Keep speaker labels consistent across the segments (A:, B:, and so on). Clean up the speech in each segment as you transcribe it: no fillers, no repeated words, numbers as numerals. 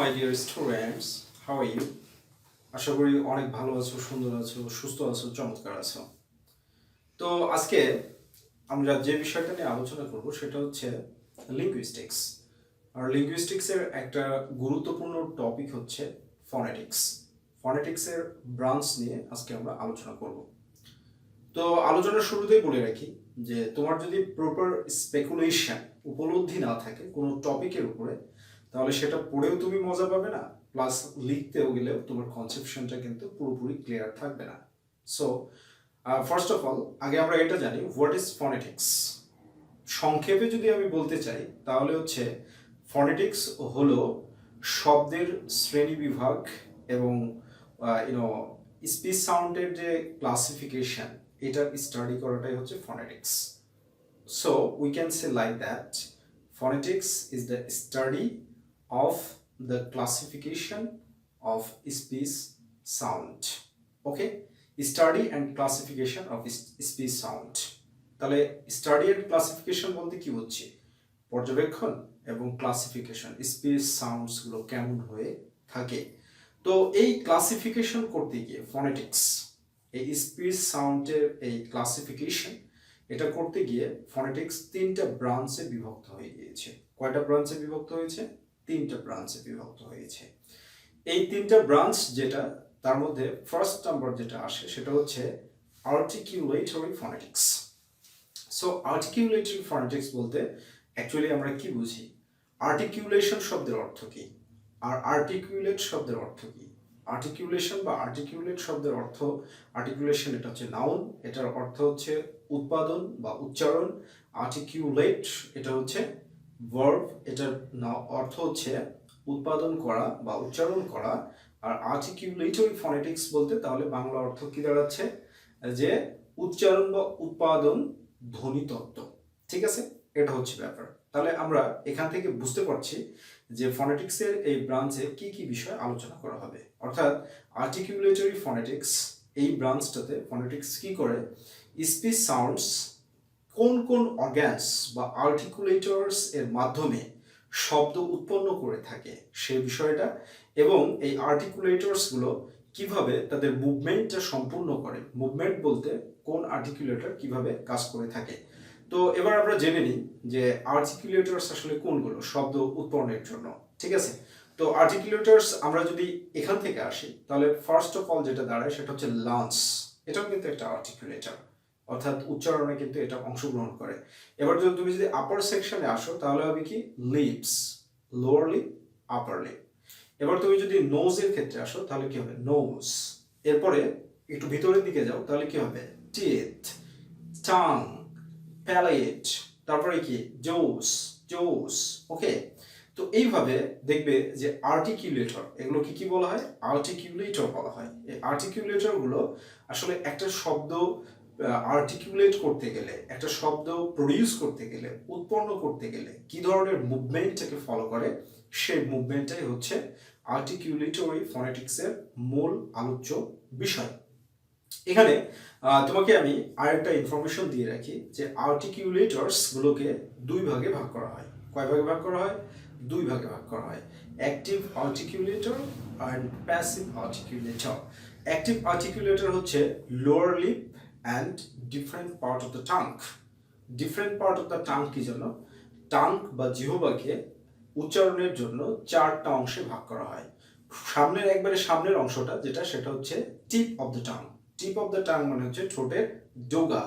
A: my dear students, how are you? আশা করি অনেক ভালো আছো, সুন্দর আছো, সুস্থ আছো, চমৎকার আছো। তো আজকে আমরা যে বিষয়টা নিয়ে আলোচনা করব সেটা হচ্ছে লিঙ্গুইস্টিক্স। আর লিঙ্গুইস্টিক্সের একটা গুরুত্বপূর্ণ টপিক হচ্ছে ফনেটিক্স। ফনেটিক্সের ব্রাঞ্চ নিয়ে আজকে আমরা আলোচনা করব। তো আলোচনার শুরুতেই বলে রাখি যে তোমার যদি প্রপার স্পেকুলেশন উপলব্ধি না থাকে কোনো টপিকের উপরে, তাহলে সেটা পড়েও তুমি মজা পাবে না, প্লাস লিখতেও গেলেও তোমার কনসেপশনটা কিন্তু পুরোপুরি ক্লিয়ার থাকবে না। সো ফার্স্ট অফ অল আগে আমরা এটা জানি হোয়াট ইজ ফনেটিক্স। সংক্ষেপে যদি আমি বলতে চাই তাহলে হচ্ছে ফনেটিক্স হলো শব্দের শ্রেণী বিভাগ এবং স্পিচ সাউন্ডের যে ক্লাসিফিকেশন, এটা স্টাডি করাটাই হচ্ছে phonetics. So we can say like that phonetics is the study of the classification of speech sound. Okay, study and classification of speech sound. তাহলে স্টাডি এন্ড ক্লাসিফিকেশন বলতে কি হচ্ছে? পর্যবেক্ষণ এবং ক্লাসিফিকেশন, স্পিচ সাউন্ডস গুলো কেমন হয়ে থাকে। তো এই ক্লাসিফিকেশন করতে গিয়ে ফনেটিক্স, এই স্পিচ সাউন্ডের এই ক্লাসিফিকেশন, এটা করতে গিয়ে ফনেটিক্স তিনটা ব্রাঞ্চে বিভক্ত হয়ে গিয়েছে। কয়টা ব্রাঞ্চে বিভক্ত হয়েছে? তিনটা ব্রাঞ্চে বিভক্ত হয়েছে। এই তিনটা ব্রাঞ্চ যেটা, তার মধ্যে ফার্স্ট নাম্বার যেটা আসে সেটা হচ্ছে আর্টিকুলেটরি ফনেটিক্স। সো আর্টিকুলেটরি ফনেটিক্স বলতে অ্যাকচুয়ালি আমরা কি বুঝি? আর্টিকুলেশন শব্দের অর্থ কি আর আর্টিকুলেট শব্দের অর্থ কি? আর্টিকুলেশন বা আর্টিকুলেট শব্দের অর্থ, আর্টিকুলেশন এটা হচ্ছে নাউন, এটার অর্থ হচ্ছে উৎপাদন বা উচ্চারণ। আর্টিকুলেট এটা হচ্ছে ভার্ব, এটার অর্থ হচ্ছে উৎপাদন করা বা উচ্চারণ করা। আর আর্টিকুলেটরি ফনেটিক্স বলতে তাহলে বাংলা অর্থ কি দাঁড়াচ্ছে? যে উচ্চারণ বা উৎপাদন ধ্বনিতত্ত্ব। ঠিক আছে, এটা হচ্ছে ব্যাপার। তাহলে আমরা এখান থেকে বুঝতে পারছি যে ফনেটিক্সের এই ব্রাঞ্চে কি কি বিষয় আলোচনা করা হবে। অর্থাৎ আর্টিকুলেটরি ফনেটিক্স এই ব্রাঞ্চটাতে ফনেটিক্স কি করে? স্পিচ সাউন্ডস কোন কোন অর্গ্যানস বা আর্টিকুলেটরস এর মাধ্যমে শব্দ উৎপন্ন করে থাকে সেই বিষয়টা, এবং এই আর্টিকুলেটরস গুলো কিভাবে তাদের মুভমেন্টটা সম্পূর্ণ করে। মুভমেন্ট বলতে কোন আর্টিকুলেটর কিভাবে কাজ করে থাকে। তো এবার আমরা জেনে নিই যে আর্টিকুলেটরস আসলে কোনগুলো শব্দ উৎপন্নের জন্য। ঠিক আছে, তো আর্টিকুলেটরস আমরা যদি এখান থেকে আসি তাহলে ফার্স্ট অফ অল যেটা দাঁড়ায় সেটা হচ্ছে লাঞ্চ। এটাও কিন্তু একটা আর্টিকুলেটর, অর্থাৎ উচ্চারণে কিন্তু এটা অংশগ্রহণ করে। এবার যদি তুমি যদি আপার সেকশনে আসো তাহলে হবে কি? Lips, lower lip, upper lip. এবার তুমি যদি নোজের ক্ষেত্রে আসো তাহলে কি হবে? নোজ। এরপরে একটু ভিতরের দিকে যাও তাহলে কি হবে? টিথ, টাং, প্যালেট, তারপরে কি? জোস, জোস। ওকে, তো এইভাবে দেখবে যে আর্টিকুলেটর, এগুলো কি কি বলা হয়? আর্টিকুলেটর বলা হয়। এই আর্টিকুলেটর গুলো আসলে একটা শব্দ আর্টিকুলেট করতে গেলে, একটা শব্দ প্রডিউস করতে গেলে, উৎপন্ন করতে গেলে কি ধরনের মুভমেন্টটাকে ফলো করে, সেই মুভমেন্টটাই হচ্ছে আর্টিকুলেটরি ফনেটিক্সের মূল আলোচ্য বিষয়। এখানে তোমাকে আমি আরেকটা ইনফরমেশন দিয়ে রাখি যে আর্টিকুলেটরস গুলোকে দুই ভাগে ভাগ করা হয়। কয় ভাগে ভাগ করা হয়? দুই ভাগে ভাগ করা হয়, active articulator and passive articulator. Active articulator হচ্ছে lower lip and different part of the tongue. Different part of the tongue কি জন্য? টাং বা জিহ্বাকে উচ্চারণের জন্য চারটা অংশে ভাগ করা হয়। সামনের একবারে সামনের অংশটা যেটা, সেটা হচ্ছে tip of the tongue. Tip of the tongue মানে হচ্ছে ঠোঁটের ডোগা।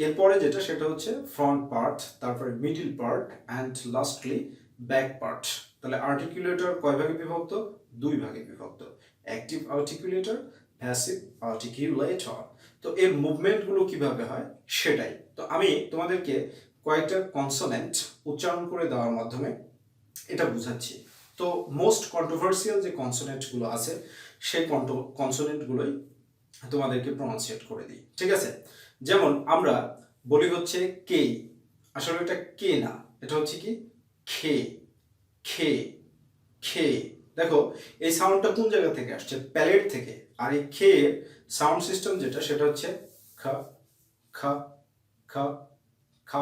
A: এরপরে যেটা সেটা হচ্ছে ফ্রন্ট পার্ট, তারপরে middle part and lastly back part. তাহলে আর্টিকুলেটর কয় ভাগে বিভক্ত? দুই ভাগে বিভক্ত, অ্যাক্টিভ আর্টিকুলেটর, প্যাসিভ আর্টিকুলেটর। তো এর মুভমেন্ট গুলো কিভাবে হয় সেটাই। তো আমি তোমাদেরকে কয়েকটা কনসোনেন্ট উচ্চারণ করে দেওয়ার মাধ্যমে এটা বুঝাচ্ছি। তো মোস্ট কন্ট্রোভার্সিয়াল যে কনসোনেন্ট গুলো আছে সেই কনসোনেন্ট গুলোই তোমাদেরকে প্রনাউন্সিয়েট করে দিই। ঠিক আছে, যেমন আমরা বলি হচ্ছে কে, আসলে এটা কে না, এটা হচ্ছে কি? খে, খে, খে। দেখো এই সাউন্ডটা কোন জায়গা থেকে আসছে? প্যালেট থেকে। আর এই খে সাউন্ড সিস্টেম যেটা, সেটা হচ্ছে খা, খা, খা, খা,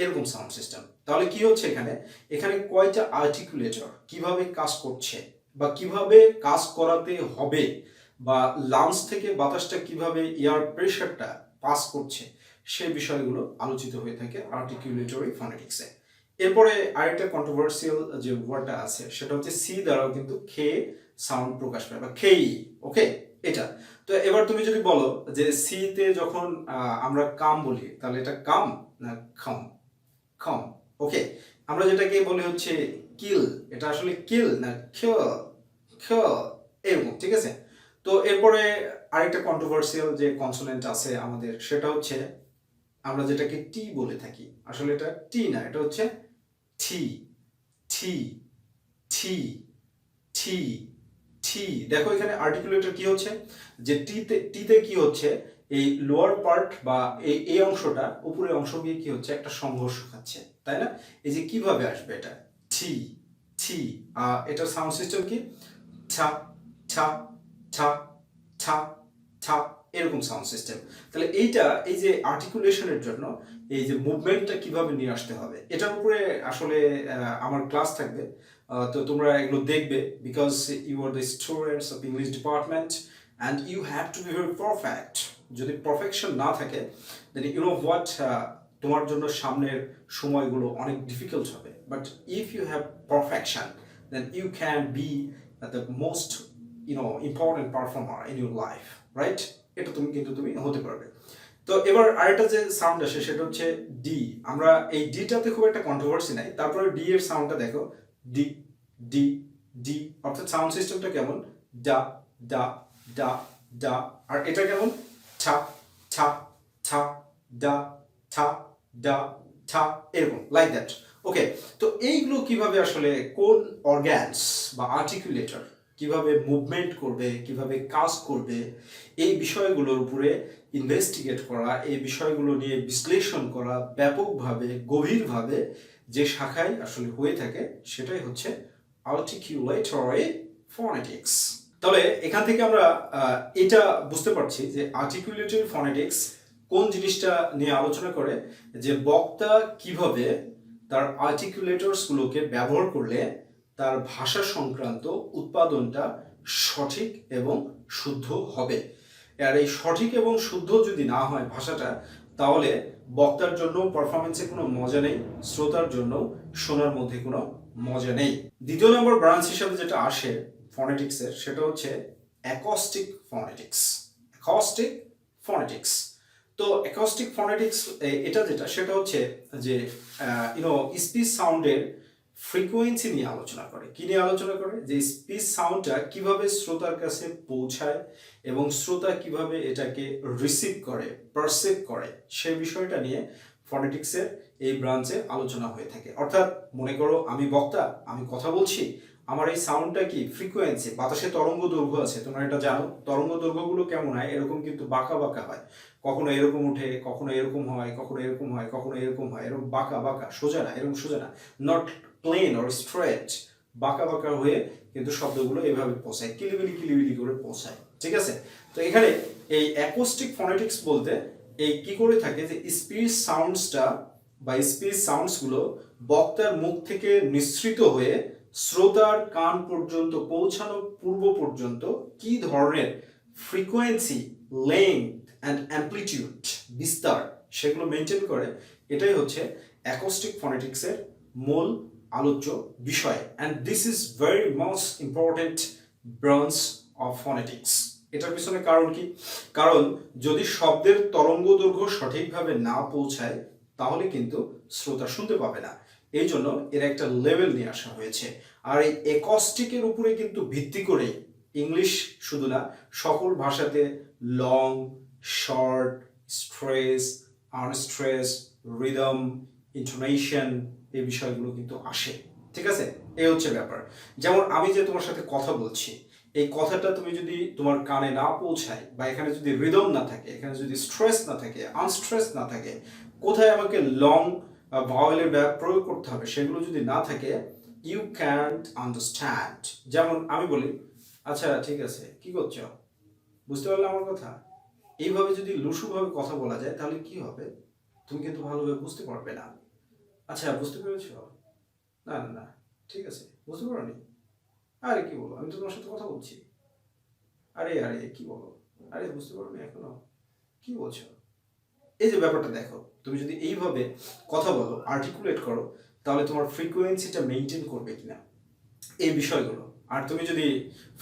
A: এরকম সাউন্ড সিস্টেম। তাহলে কি হচ্ছে এখানে? এখানে কয়টা আর্টিকুলেটর কিভাবে কাজ করছে বা কিভাবে কাজ করাতে হবে, বা লাংস থেকে বাতাসটা কিভাবে এয়ার প্রেশারটা পাস করছে, সেই বিষয়গুলো আলোচিত হয়ে থাকে আর্টিকুলেটরি ফনেটিক্সে। এরপরে আরেকটা কন্ট্রোভার্সিয়াল যে ওয়ার্ডটা আছে সেটা হচ্ছে সি দ্বারাও কিন্তু খে সাউন্ড প্রকাশ পায় বা খেই। ওকে, এটা তো এবার তুমি যদি বলো যে সি তে যখন আমরা কাম বলি তাহলে এটা কাম না খাম? খাম। ওকে, আমরা যেটাকে বলি হচ্ছে কিল, এটা আসলে কিল না কিল? কিল, এরকম, ঠিক আছে। তো এরপরে আরেকটা কন্ট্রোভার্সিয়াল যে কনসোনেন্ট আছে আমাদের সেটা হচ্ছে আমরা যেটাকে টি বলে থাকি, আসলে এটা টি না, এটা হচ্ছে টি। টি, টি, টি, টি। দেখো এখানে আর্টিকুলেটর কি হচ্ছে, যে টিতে কি হচ্ছে, এই লোয়ার পার্ট বা এই অংশটা উপরের অংশ গিয়ে কি হচ্ছে, একটা সংঘর্ষ খাচ্ছে, তাই না? এই যে কিভাবে আসবে এটা, টি, টি। এটার সাউন্ড সিস্টেম কি, ছা, ছা, ছা, ছা, ছা, এরকম সাউন্ড সিস্টেম। তাহলে এইটা, এই যে আর্টিকুলেশনের জন্য এই যে মুভমেন্টটা কিভাবে নিয়ে আসতে হবে, এটার উপরে আসলে আমার ক্লাস থাকবে। তো তোমরা এগুলো দেখবে, because you are the students of English department and you have to be very perfect. যদি পারফেকশন না থাকে দেন ইউ নো হোয়াট, তোমার জন্য সামনের সময়গুলো অনেক ডিফিকাল্ট হবে। But if you have perfection then you can be the most important performer in your life, right? এটা তুমি হতে পারবে। তো এবার আরেকটা যে সাউন্ড আসে সেটা হচ্ছে ডি। আমরা এই ডিটাতে খুব একটা কন্ট্রোভার্সি নাই, তারপরে ডি এর সাউন্ডটা দেখো, ডি, ডি, ডি, অর্থাৎ সাউন্ড সিস্টেমটা কেমন, ডা, ডা, ডা, ডা। আর এটা কেমন, ছা, ছা, ছা, ডা, ছা, ডা, ছা, এরকম, লাইক দ্যাট। ওকে, তো এইগুলো কিভাবে আসলে কোন অর্গ্যানস বা আর্টিকুলেটর কিভাবে মুভমেন্ট করবে, কিভাবে কাজ করবে, এই বিষয়গুলোর উপরে ইনভেস্টিগেট করা, এই বিষয়গুলো নিয়ে বিশ্লেষণ করা ব্যাপকভাবে, গভীরভাবে যে শাখায় আসলে হয়ে থাকে সেটাই হচ্ছে আর্টিকুলেটরি ফনেটিক্স। তাহলে এখান থেকে আমরা এটা বুঝতে পারছি যে আর্টিকুলেটরি ফনেটিক্স কোন জিনিসটা নিয়ে আলোচনা করে, যে বক্তা কিভাবে তার আর্টিকুলেটরসগুলোকে ব্যবহার করলে তার ভাষা সংক্রান্ত উৎপাদনটা সঠিক এবং শুদ্ধ হবে। আর এই সঠিক এবং শুদ্ধ যদি না হয় ভাষাটা, তাহলে বক্তার জন্য পারফরমেন্সে কোনো মজা নেই, শ্রোতার জন্য শোনার মধ্যে কোনো মজা নেই। দ্বিতীয় নম্বর ব্রাঞ্চ হিসাবে যেটা আসে ফনেটিক্সের সেটা হচ্ছে অ্যাকস্টিক ফনেটিক্স। অ্যাকস্টিক ফনেটিক্স, তো অ্যাকস্টিক ফনেটিক্স এটা যেটা সেটা হচ্ছে যে স্পিচ সাউন্ডের ফ্রিকোয়েন্সি নিয়ে আলোচনা করে। কি নিয়ে আলোচনা করে, যে স্পিচ সাউন্ডটা কিভাবে শ্রোতার কাছে পৌঁছায় এবং শ্রোতা কিভাবে এটাকে রিসিভ করে, পারসিভ করে, সেই বিষয়টা নিয়ে ফনেটিক্সের এই ব্রাঞ্চে আলোচনা হয়ে থাকে। অর্থাৎ মনে করো আমি বক্তা, আমি কথা বলছি, আমার এই সাউন্ডটা কি ফ্রিকোয়েন্সি, বাতাসে তরঙ্গ দৈর্ঘ্য আছে, তোমরা এটা জানো। তরঙ্গ দৈর্ঘ্যগুলো কেমন হয়, এরকম কিন্তু বাঁকা বাঁকা হয়, কখনো এরকম উঠে, কখনো এরকম হয়, কখনো এরকম হয়, কখনো এরকম হয়, এরকম বাঁকা বাঁকা, সোজা না, এরকম সোজা না, নট প্লেন অর স্ট্রেট, বাঁকা বাঁকা হয়ে কিন্তু শব্দগুলো এভাবে পৌঁছায়, কিলিবিলি কিলিবিলি করে পৌঁছায়, ঠিক আছে। তো এখানে এই অ্যাকোস্টিক ফনেটিক্স বলতে এই কি করে থাকে, যে স্পিচ সাউন্ডসটা বা স্পিচ সাউন্ডসগুলো বক্তার মুখ থেকে নিঃসৃত হয়ে শ্রোতার কান পর্যন্ত পৌঁছানো পূর্ব পর্যন্ত কি ধরনের ফ্রিকোয়েন্সি, লেংথ অ্যান্ড অ্যাম্পলিটিউড, বিস্তার, সেগুলো মেনটেন করে, এটাই হচ্ছে অ্যাকোস্টিক ফনেটিক্সের মূল আলোচ্য বিষয়। And this is very most important branch of phonetics. এটার পিছনে কারণ কি, কারণ যদি শব্দের তরঙ্গ দৈর্ঘ্য সঠিকভাবে না পৌঁছায় তাহলে কিন্তু শ্রোতা শুনতে পাবে না। এই জন্য এর একটা লেভেল নিয়ে আসা হয়েছে। আর এই অ্যাকস্টিকের উপরে কিন্তু ভিত্তি করে ইংলিশ শুধু না, সকল ভাষাতে long, short, stress, unstress, rhythm, intonation, এই বিষয়গুলো কিন্তু আসে, ঠিক আছে। এই হচ্ছে ব্যাপার। যেমন আমি যে তোমার সাথে কথা বলছি, এই কথাটা তুমি যদি তোমার কানে না পৌঁছায়, বা এখানে যদি রিদম না থাকে, এখানে যদি স্ট্রেস না থাকে, আনস্ট্রেস না থাকে, কোথায় আমাকে লং ভাওয়েলের প্রয়োগ করতে হবে সেগুলো যদি না থাকে, ইউ ক্যান্ট আন্ডারস্ট্যান্ড। যেমন আমি বলি, আচ্ছা ঠিক আছে, কি করছো, বুঝতে পারলে আমার কথা? এইভাবে যদি লুসুভাবে কথা বলা যায় তাহলে কি হবে, তুমি কিন্তু ভালোভাবে বুঝতে পারবে না। আচ্ছা বুঝতে পেরেছো? না না না, ঠিক আছে, বুঝতে পারোনি? আরে কি বলো, আমি তো তোমার সাথে কথা বলছি। আরে আরে কি বলো, আরে বুঝতে পারো না এখনো, কি বলছো? এই যে ব্যাপারটা দেখো, তুমি যদি এইভাবে কথা বলো, আর্টিকুলেট করো, তাহলে তোমার ফ্রিকোয়েন্সিটা মেনটেন করবে কিনা এই বিষয়গুলো। আর তুমি যদি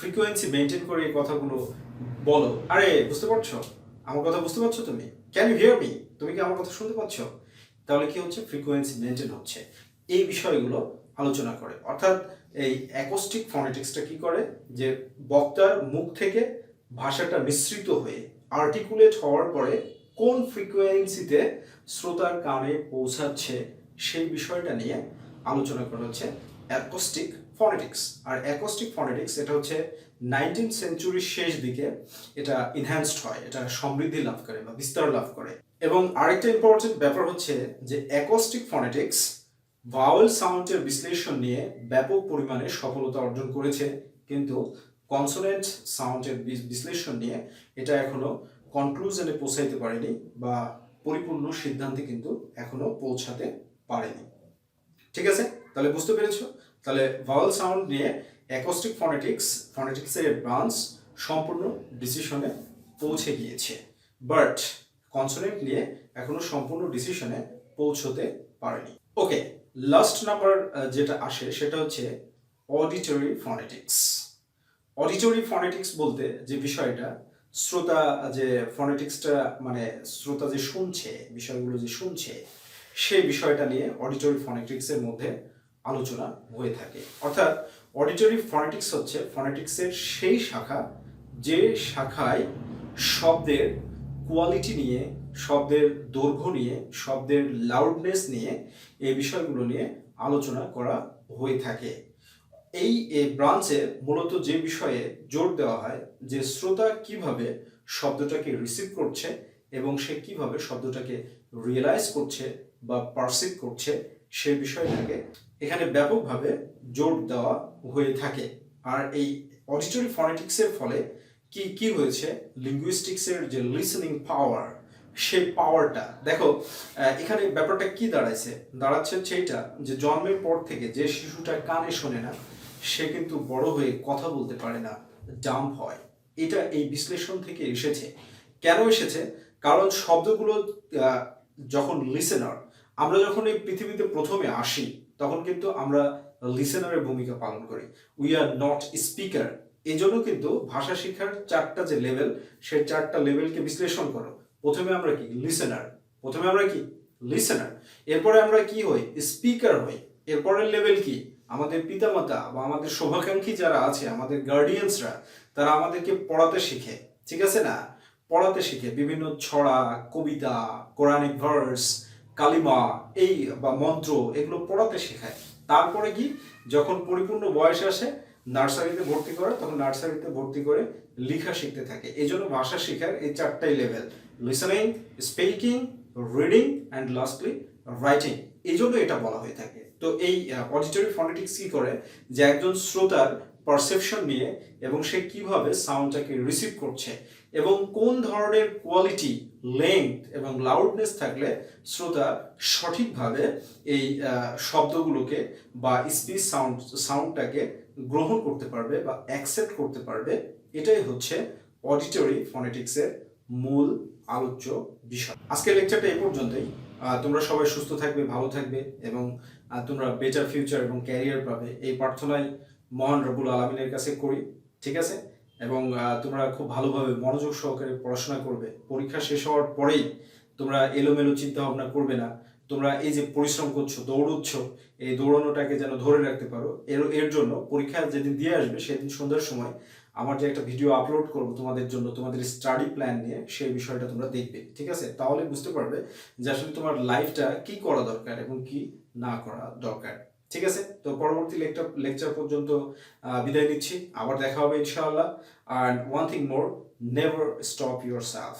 A: ফ্রিকোয়েন্সি মেনটেন করে এই কথাগুলো বলো, আরে বুঝতে পারছো? আমার কথা বুঝতে পারছো তুমি? Can you hear me? তুমি কি আমার কথা শুনতে পাচ্ছ? তাহলে কি হচ্ছে, ফ্রিকোয়েন্সি মেনটেন হচ্ছে। এই বিষয়গুলো আলোচনা করে, অর্থাৎ এই অ্যাকোস্টিক ফনেটিক্সটা কি করে, যে বক্তার মুখ থেকে ভাষাটা মিশ্রিত হয়ে আর্টিকুলেট হওয়ার পরে কোন ফ্রিকোয়েন্সিতে শ্রোতার কানে পৌঁছাচ্ছে সেই বিষয়টা নিয়ে আলোচনা করা হচ্ছে অ্যাকোস্টিক ফনেটিক্স। আর অ্যাকোস্টিক ফনেটিক্স এটা হচ্ছে 19th সেঞ্চুরির শেষ দিকে এটা ইনহ্যান্সড হয়, এটা সমৃদ্ধি লাভ করে বা বিস্তার লাভ করে। এবং আরেকটা ইম্পর্টেন্ট ব্যাপার হচ্ছে যে অ্যাকোস্টিক ফনেটিক্স ভাওয়েল সাউন্ডের বিশ্লেষণ নিয়ে ব্যাপক পরিমাণে সফলতা অর্জন করেছে, কিন্তু কনসোনেন্ট সাউন্ডের বিশ্লেষণ নিয়ে এটা এখনো কনক্লুশনে পৌঁছাইতে পারেনি বা পরিপূর্ণ সিদ্ধান্তে কিন্তু এখনো পৌঁছাতে পারেনি। ঠিক আছে, তাহলে বুঝতে পেরেছো? তাহলে ভাওয়েল সাউন্ড নিয়ে অ্যাকোস্টিক ফনেটিক্সের ব্রাঞ্চ সম্পূর্ণ ডিসিশনে পৌঁছে গিয়েছে, বাট কনসোনেন্ট নিয়ে এখনো সম্পূর্ণ ডিসিশনে পৌঁছতে পারেনি। ওকে, লাস্ট নাম্বার যেটা আসে সেটা হচ্ছে অডিটরি ফনেটিক্স। অডিটরি ফনেটিক্স বলতে যে বিষয়টা, শ্রোতা যে ফনেটিক্সটা মানে শ্রোতা যে শুনছে, বিষয়গুলো যে শুনছে, সেই বিষয়টা নিয়ে অডিটরি ফনেটিক্সের মধ্যে আলোচনা হয়ে থাকে। অর্থাৎ অডিটরি ফনেটিক্স হচ্ছে ফনেটিক্সের সেই শাখা যে শাখায় শব্দের কোয়ালিটি নিয়ে, শব্দের দৈর্ঘ্য নিয়ে, শব্দের লাউডনেস নিয়ে, এই বিষয়গুলো নিয়ে আলোচনা করা হয়ে থাকে। এই ব্রাঞ্চে মূলত যে বিষয়ে জোর দেওয়া হয় যে শ্রোতা কিভাবে শব্দটাকে রিসিভ করছে এবং সে কিভাবে শব্দটাকে রিয়েলাইজ করছে বা পারসিভ করছে, সেই বিষয়টাকে এখানে ব্যাপকভাবে জোর দেওয়া হয়ে থাকে। আর এই অডিটরি ফনেটিক্সের ফলে কি কি হয়েছে, লিঙ্গুইস্টিক্সের যে লিসেনিং পাওয়ার, সেই পাওয়ারটা দেখো। এখানে ব্যাপারটা কি দাঁড়াচ্ছে হচ্ছে এইটা, যে জন্মের পর থেকে যে শিশুটা কানে শোনে না, সে কিন্তু বড় হয়ে কথা বলতে পারে না, ডাম্প হয়। এটা এই বিশ্লেষণ থেকে এসেছে। কেন এসেছে? কারণ শব্দগুলো যখন লিসেনার, আমরা যখন এই পৃথিবীতে প্রথমে আসি, তখন কিন্তু আমরা লিসেনারের ভূমিকা পালন করি, উই আর নট স্পিকার। এই জন্য কিন্তু ভাষা শিক্ষার 4টা যে লেভেল, সেই 4টা লেভেলকে বিশ্লেষণ করো। প্রথমে আমরা কি লিসেনার, এরপরে আমরা কি হই, স্পিকার হই। এরপরের লেভেল কি, আমাদের পিতামাতা বা আমাদের শুভাকাঙ্ক্ষী যারা আছে, আমাদের গার্ডিয়ানসরা, তারা আমাদেরকে পড়াতে শিখে, ঠিক আছে না, পড়াতে শিখে বিভিন্ন ছড়া, কবিতা, কোরআনিক ভার্স, কালিমা, এই বা মন্ত্র, এগুলো পড়াতে শেখায়। তারপরে কি, যখন পরিপূর্ণ বয়স আসে, নার্সারিতে ভর্তি করে, তখন নার্সারিতে ভর্তি করে লেখা শিখতে থাকে। এই জন্য ভাষা শেখার এই 4টাই level, listening, speaking, reading and lastly writing. এই জন্য এটা বলা হয়ে থাকে। তো এই অডিটরি ফনেটিক্স কি করে, যে একজন শ্রোতার পারসেপশন নিয়ে এবং সে কিভাবে সাউন্ডটাকে রিসিভ করছে এবং কোন ধরনের কোয়ালিটি, লেংথ এবং লাউডনেস থাকলে শ্রোতা সঠিকভাবে এই শব্দগুলোকে বা স্পিচ সাউন্ডটাকে গ্রহণ করতে পারবে বা অ্যাকসেপ্ট করতে পারবে, এটাই হচ্ছে অডিটরি ফনেটিক্সের মূল আলোচ্য বিষয়। আজকের লেকচারটা এই পর্যন্তই। তোমরা সবাই সুস্থ থাকবে, ভালো থাকবে এবং তোমরা বেটার ফিউচার এবং ক্যারিয়ার পাবে, এই প্রার্থনাই মহান রব্বুল আলামিনের কাছে করি। ঠিক আছে, এবং তোমরা খুব ভালোভাবে মনোযোগ সহকারে পড়াশোনা করবে। পরীক্ষা শেষ হওয়ার পরেই তোমরা এলোমেলো চিন্তা ভাবনা করবে না। তোমরা এই যে পরিশ্রম করছো, দৌড়চ্ছ, এই দৌড়ানোটাকে যেন ধরে রাখতে পারো। এর জন্য পরীক্ষা যেদিন দিয়ে আসবে, সেদিন সন্ধ্যার সময় আমার যে একটা ভিডিও আপলোড করবো তোমাদের জন্য, তোমাদের স্টাডি প্ল্যান নিয়ে, সেই বিষয়টা তোমরা দেখবে। ঠিক আছে, তাহলে বুঝতে পারবে যে আসলে তোমার লাইফটা কি করা দরকার এবং কি না করা দরকার। ঠিক আছে, তো পরবর্তী লেকচার পর্যন্ত বিদায় নিচ্ছি। আবার দেখা হবে ইনশাআল্লাহ। And one thing more, never stop yourself.